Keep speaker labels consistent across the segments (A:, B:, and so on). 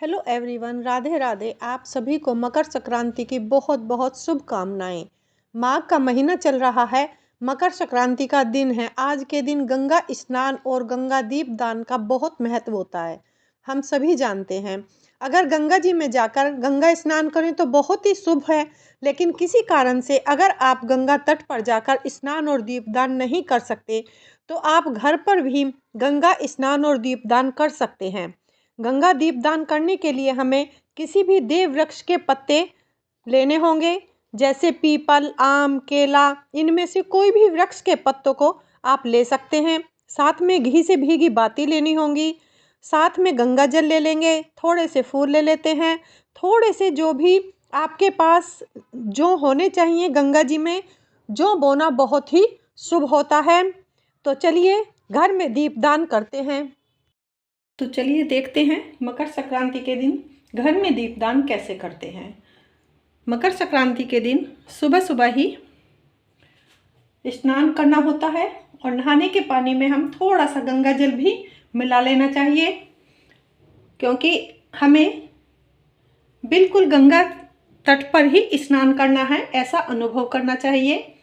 A: Hello everyone, Radhe Radhe. आप सभी को मकर संक्रांति की बहुत बहुत शुभकामनाएं। माघ का महीना चल रहा है, मकर संक्रांति का दिन है। आज के दिन गंगा स्नान और गंगा दीप दान का बहुत महत्व होता है, हम सभी जानते हैं। अगर गंगा जी में जाकर गंगा स्नान करें तो बहुत ही शुभ है, लेकिन किसी कारण से अगर आप गंगा तट पर जाकर स्नान और दीपदान नहीं कर सकते तो आप घर पर भी गंगा स्नान और दीपदान कर सकते हैं। गंगा दीपदान करने के लिए हमें किसी भी देव वृक्ष के पत्ते लेने होंगे, जैसे पीपल, आम, केला। इनमें से कोई भी वृक्ष के पत्तों को आप ले सकते हैं। साथ में घी से भीगी बाती लेनी होंगी। साथ में गंगा जल ले लेंगे, थोड़े से फूल ले लेते हैं, थोड़े से जो भी आपके पास जो होने चाहिए गंगा जी में, जो बोना बहुत ही शुभ होता है। तो चलिए घर में दीपदान करते हैं। तो चलिए देखते हैं मकर संक्रांति के दिन घर में दीपदान कैसे करते हैं। मकर संक्रांति के दिन सुबह सुबह ही स्नान करना होता है और नहाने के पानी में हम थोड़ा सा गंगा जल भी मिला लेना चाहिए, क्योंकि हमें बिल्कुल गंगा तट पर ही स्नान करना है, ऐसा अनुभव करना चाहिए।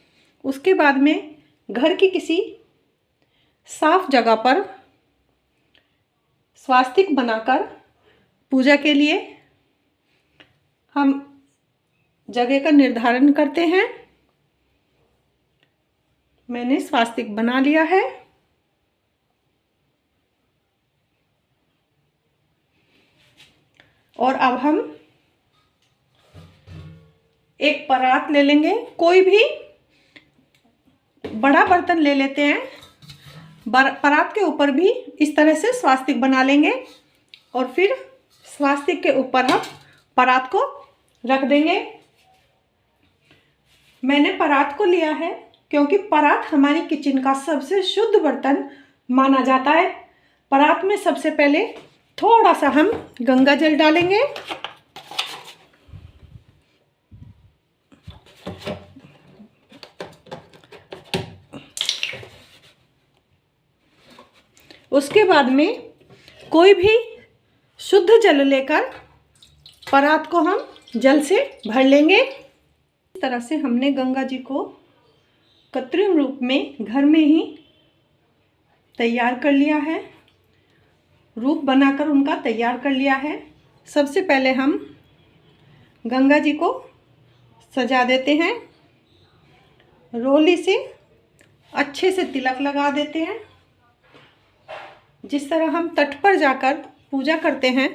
A: उसके बाद में घर की किसी साफ जगह पर स्वास्तिक बनाकर पूजा के लिए हम जगह का निर्धारण करते हैं। मैंने स्वास्तिक बना लिया है। और अब हम एक परात ले लेंगे, कोई भी बड़ा बर्तन ले लेते हैं। परात के ऊपर भी इस तरह से स्वास्तिक बना लेंगे और फिर स्वास्तिक के ऊपर हम परात को रख देंगे। मैंने परात को लिया है क्योंकि परात हमारी किचन का सबसे शुद्ध बर्तन माना जाता है। परात में सबसे पहले थोड़ा सा हम गंगा जल डालेंगे। उसके बाद में कोई भी शुद्ध जल लेकर परात को हम जल से भर लेंगे। इस तरह से हमने गंगा जी को कृत्रिम रूप में घर में ही तैयार कर लिया है, रूप बनाकर उनका तैयार कर लिया है। सबसे पहले हम गंगा जी को सजा देते हैं, रोली से अच्छे से तिलक लगा देते हैं। जिस तरह हम तट पर जाकर पूजा करते हैं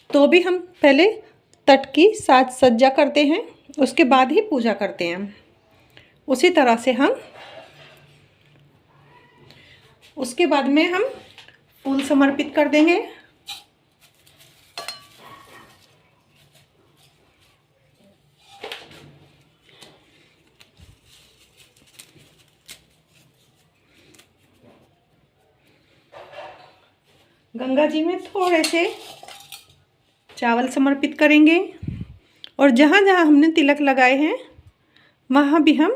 A: तो भी हम पहले तट की साज सज्जा करते हैं, उसके बाद ही पूजा करते हैं। उसी तरह से हम उसके बाद में हम फूल समर्पित कर देंगे। गंगा जी में थोड़े से चावल समर्पित करेंगे और जहाँ जहाँ हमने तिलक लगाए हैं वहाँ भी हम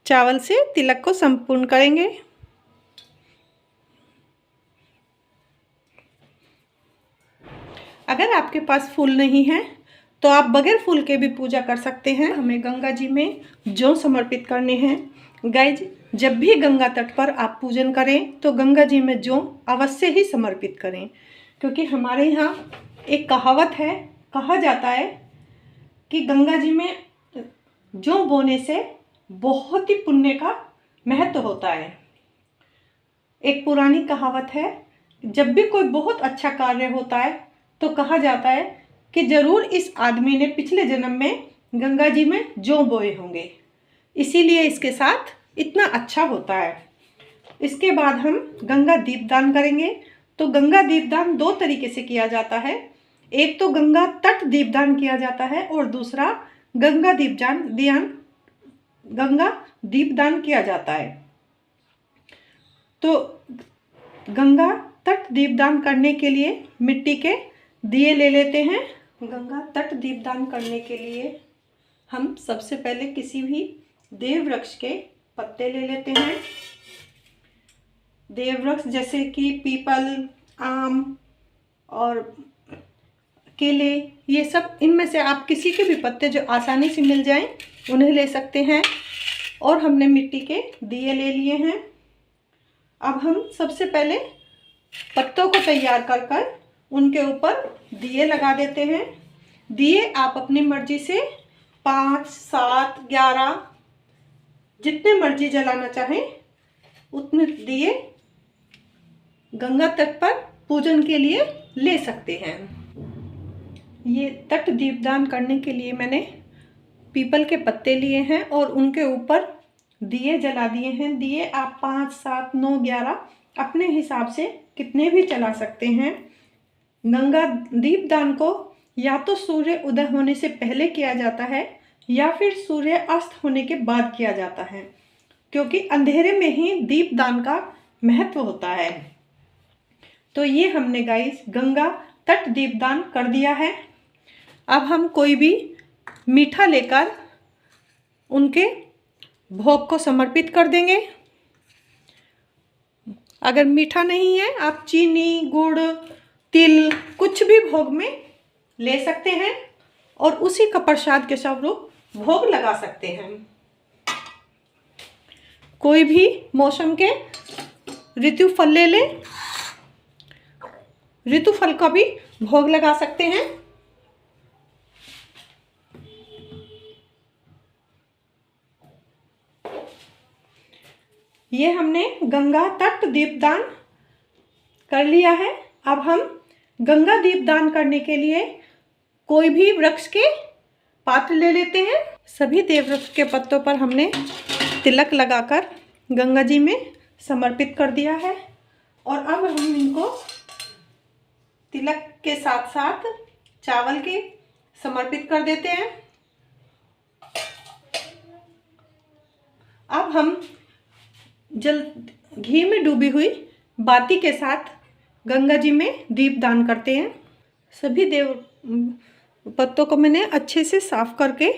A: चावल से तिलक को संपूर्ण करेंगे। अगर आपके पास फूल नहीं है तो आप बगैर फूल के भी पूजा कर सकते हैं। हमें गंगा जी में जौ समर्पित करने हैं। गाइज, जब भी गंगा तट पर आप पूजन करें तो गंगा जी में जौ अवश्य ही समर्पित करें, क्योंकि हमारे यहाँ एक कहावत है, कहा जाता है कि गंगा जी में जौ बोने से बहुत ही पुण्य का महत्व होता है। एक पुरानी कहावत है, जब भी कोई बहुत अच्छा कार्य होता है तो कहा जाता है कि जरूर इस आदमी ने पिछले जन्म में गंगा जी में जौ बोए होंगे, इसीलिए इसके साथ इतना अच्छा होता है। इसके बाद हम गंगा दीपदान करेंगे। तो गंगा दीपदान दो तरीके से किया जाता है। एक तो गंगा तट दीपदान किया जाता है और दूसरा गंगा दीपदान किया जाता है। तो गंगा तट दीपदान करने के लिए मिट्टी के दिए ले लेते हैं। गंगा तट दीपदान करने के लिए हम सबसे पहले किसी भी देव वृक्ष के पत्ते ले लेते हैं। देव वृक्ष जैसे कि पीपल, आम और केले, ये सब इनमें से आप किसी के भी पत्ते जो आसानी से मिल जाएं उन्हें ले सकते हैं। और हमने मिट्टी के दिए ले लिए हैं। अब हम सबसे पहले पत्तों को तैयार कर कर उनके ऊपर दिए लगा देते हैं। दिए आप अपनी मर्जी से 5, 7, 11 जितने मर्जी जलाना चाहें उतने दिए गंगा तट पर पूजन के लिए ले सकते हैं। ये तट दीपदान करने के लिए मैंने पीपल के पत्ते लिए हैं और उनके ऊपर दिए जला दिए हैं। दिए आप 5, 7, 9, 11 अपने हिसाब से कितने भी जला सकते हैं। गंगा दीपदान को या तो सूर्य उदय होने से पहले किया जाता है या फिर सूर्य अस्त होने के बाद किया जाता है, क्योंकि अंधेरे में ही दीपदान का महत्व होता है। तो ये हमने गाइस गंगा तट दीपदान कर दिया है। अब हम कोई भी मीठा लेकर उनके भोग को समर्पित कर देंगे। अगर मीठा नहीं है आप चीनी, गुड़, तिल कुछ भी भोग में ले सकते हैं और उसी का प्रसाद के स्वरूप भोग लगा सकते हैं। कोई भी मौसम के ऋतु फल ले लें, ऋतु फल का भी भोग लगा सकते हैं। ये हमने गंगा तट दीपदान कर लिया है। अब हम गंगा दीपदान करने के लिए कोई भी वृक्ष के पात्र ले लेते हैं। सभी देव वृक्ष के पत्तों पर हमने तिलक लगाकर गंगा जी में समर्पित कर दिया है और अब हम इनको तिलक के साथ साथ चावल के समर्पित कर देते हैं। अब हम घी में डूबी हुई बाती के साथ गंगा जी में दीपदान करते हैं। सभी देव पत्तों को मैंने अच्छे से साफ करके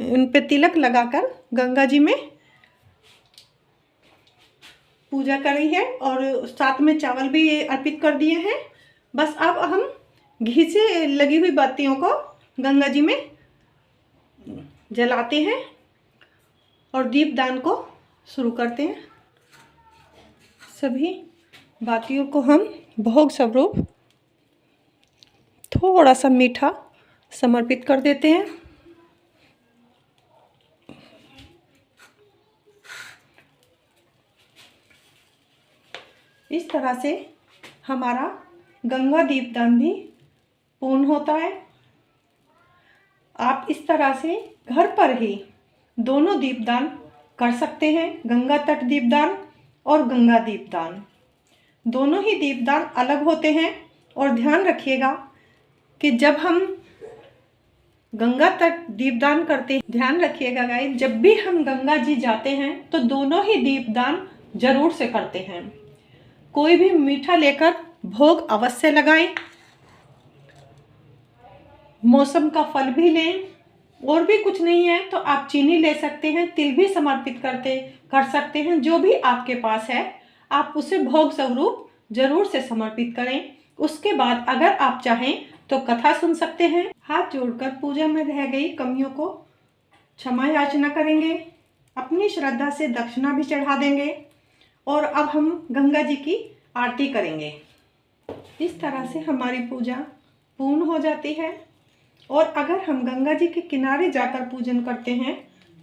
A: उन पे तिलक लगाकर गंगा जी में पूजा करी है और साथ में चावल भी अर्पित कर दिए हैं। बस अब हम घी से लगी हुई बातियों को गंगा जी में जलाते हैं और दीपदान को शुरू करते हैं। सभी बातियों को हम भोग स्वरूप थोड़ा सा मीठा समर्पित कर देते हैं। इस तरह से हमारा गंगा दीपदान भी पूर्ण होता है। आप इस तरह से घर पर ही दोनों दीपदान कर सकते हैं, गंगा तट दीपदान और गंगा दीपदान। दोनों ही दीपदान अलग होते हैं और ध्यान रखिएगा कि जब हम गंगा तट दीपदान करते हैं, ध्यान रखिएगा गाइस, जब भी हम गंगा जी जाते हैं तो दोनों ही दीपदान जरूर से करते हैं। कोई भी मीठा लेकर भोग अवश्य लगाएं, मौसम का फल भी लें, और भी कुछ नहीं है तो आप चीनी ले सकते हैं, तिल भी समर्पित कर सकते हैं। जो भी आपके पास है आप उसे भोग स्वरूप जरूर से समर्पित करें। उसके बाद अगर आप चाहें तो कथा सुन सकते हैं। हाथ जोड़कर पूजा में रह गई कमियों को क्षमा याचना करेंगे, अपनी श्रद्धा से दक्षिणा भी चढ़ा देंगे और अब हम गंगा जी की आरती करेंगे। इस तरह से हमारी पूजा पूर्ण हो जाती है। और अगर हम गंगा जी के किनारे जाकर पूजन करते हैं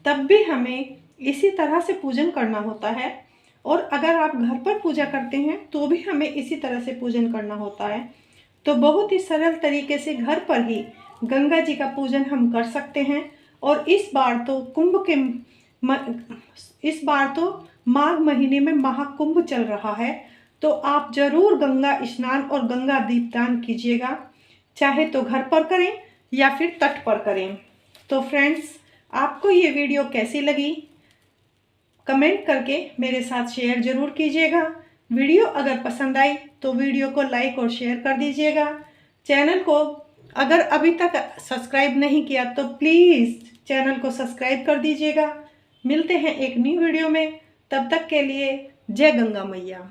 A: तब भी हमें इसी तरह से पूजन करना होता है, और अगर आप घर पर पूजा करते हैं तो भी हमें इसी तरह से पूजन करना होता है। तो बहुत ही सरल तरीके से घर पर ही गंगा जी का पूजन हम कर सकते हैं। और इस बार तो माघ महीने में महाकुंभ चल रहा है, तो आप जरूर गंगा स्नान और गंगा दीपदान कीजिएगा, चाहे तो घर पर करें या फिर तट पर करें। तो फ्रेंड्स, आपको ये वीडियो कैसी लगी कमेंट करके मेरे साथ शेयर जरूर कीजिएगा। वीडियो अगर पसंद आई तो वीडियो को लाइक और शेयर कर दीजिएगा। चैनल को अगर अभी तक सब्सक्राइब नहीं किया तो प्लीज़ चैनल को सब्सक्राइब कर दीजिएगा। मिलते हैं एक न्यू वीडियो में, तब तक के लिए जय गंगा मैया।